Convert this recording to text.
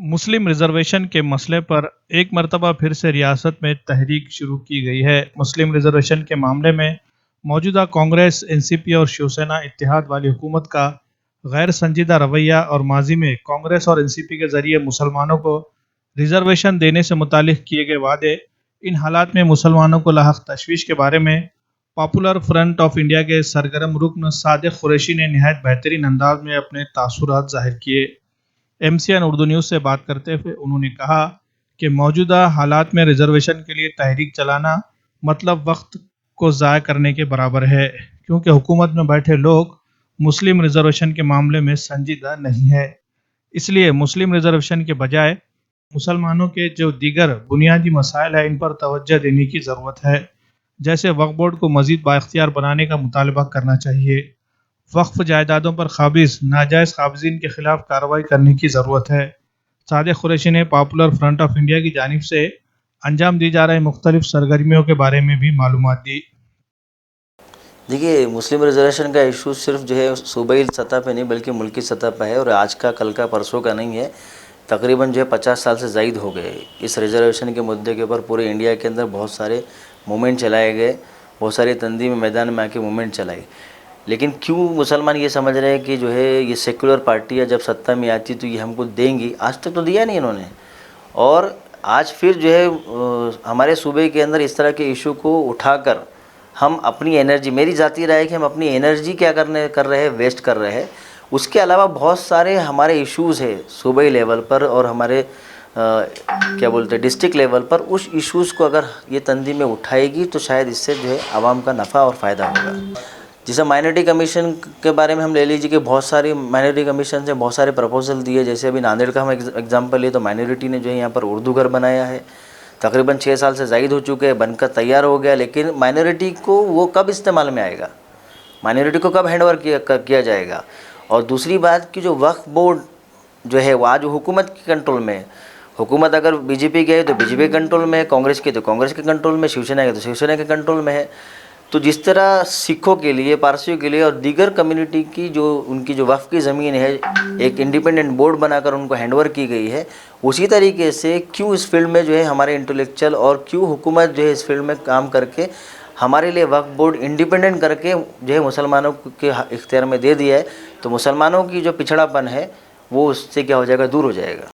मुस्लिम reservation के मसले पर एक मरतबा फिर से रियासत में तहरीक शुरू की गई है। मुस्लिम रिजर्वेशन के मामले में मौजूदा कांग्रेस, एनसीपी और शिवसेना इत्तेहाद वाली हुकूमत का गैर संजीदा रवैया और माजी में कांग्रेस और एनसीपी के जरिए मुसलमानों को रिजर्वेशन देने से मुतालिक किए गए वादे, इन हालात में मुसलमानों को लाहक तशवीश के बारे में पॉपुलर फ्रंट ऑफ इंडिया के सरगर्म रुकन सादिक कुरैशी ने नहायत बेहतरीन अंदाज में अपने तासुरात जाहिर किए। एमसीएन उर्दू न्यूज़ से बात करते हुए उन्होंने कहा कि मौजूदा हालात में रिजर्वेशन के लिए तहरीक चलाना मतलब वक्त को ज़ाय करने के बराबर है, क्योंकि हुकूमत में बैठे लोग मुस्लिम रिजर्वेशन के मामले में संजीदा नहीं है। इसलिए मुस्लिम रिजर्वेशन के बजाय मुसलमानों के जो दीगर बुनियादी मसाइल हैं, इन पर तवज्जो देने की ज़रूरत है। जैसे वक्फ बोर्ड को मज़ीद बाइख्तियार बनाने का मुतालबा करना चाहिए। वक्फ जायदादों पर काबिज नाजायज़ काबिज़ीन के खिलाफ कार्रवाई करने की ज़रूरत है। सादिक कुरैशी ने पॉपुलर फ्रंट ऑफ इंडिया की जानिब से अंजाम दी जा रही मुख्तलिफ सरगर्मियों के बारे में भी मालूमात दी। देखिए, मुस्लिम रिजर्वेशन का इशू सिर्फ जो है सूबाई सतह पे नहीं बल्कि मुल्की सतह पे है, और आज का, कल का, परसों का नहीं है। तकरीबन जो है 50 साल से ज़ायद हो गए इस रिजर्वेशन के मुद्दे के ऊपर। पूरे इंडिया के अंदर बहुत सारे मूवमेंट चलाए गए, बहुत सारी तंजीमें मैदान में आके मूवमेंट चलाई। लेकिन क्यों मुसलमान ये समझ रहे हैं कि जो है ये सेकुलर पार्टियाँ जब सत्ता में आती तो ये हमको देंगी? आज तक तो दिया नहीं इन्होंने। और आज फिर जो है हमारे सूबे के अंदर इस तरह के इशू को उठाकर हम अपनी एनर्जी, मेरी ज़ाती राय है कि हम अपनी एनर्जी क्या कर रहे हैं, वेस्ट कर रहे हैं। उसके अलावा बहुत सारे हमारे इश्यूज़ है सूबाई लेवल पर और हमारे क्या बोलते हैं डिस्ट्रिक्ट लेवल पर। उस इश्यूज़ को अगर ये तंजीमें उठाएगी तो शायद इससे जो है आवाम का नफ़ा और फ़ायदा होगा। जैसे माइनॉरिटी कमीशन के बारे में हम ले लीजिए कि बहुत सारी माइनॉरिटी कमीशन से बहुत सारे प्रपोजल दिए। जैसे अभी नांदेड़ का हम एग्जांपल लिए तो माइनॉरिटी ने जो है यहाँ पर उर्दू घर बनाया है, तकरीबन 6 साल से ज़ायद हो चुके हैं, बनकर तैयार हो गया। लेकिन माइनॉरिटी को वो कब इस्तेमाल में आएगा, माइनॉरिटी को कब हैंडओवर किया जाएगा? और दूसरी बात कि जो वक्फ बोर्ड जो है वो आज हुकूमत के कंट्रोल में है। हुकूमत अगर बीजेपी की है तो बीजेपी के कंट्रोल में है, कांग्रेस की तो कांग्रेस के कंट्रोल में, शिवसेना के तो शिवसेना के कंट्रोल में है। तो जिस तरह सिखों के लिए, पारसियों के लिए और दीगर कम्युनिटी की जो उनकी जो वक्फ की ज़मीन है एक इंडिपेंडेंट बोर्ड बनाकर उनको हैंडओवर की गई है, उसी तरीके से क्यों इस फील्ड में जो है हमारे इंटेलेक्चुअल और क्यों हुकूमत जो है इस फील्ड में काम करके हमारे लिए वक्फ बोर्ड इंडिपेंडेंट करके जो है मुसलमानों के इख्तियार में दे दिया है। तो मुसलमानों की जो पिछड़ापन है वो उससे क्या हो जाएगा, दूर हो जाएगा।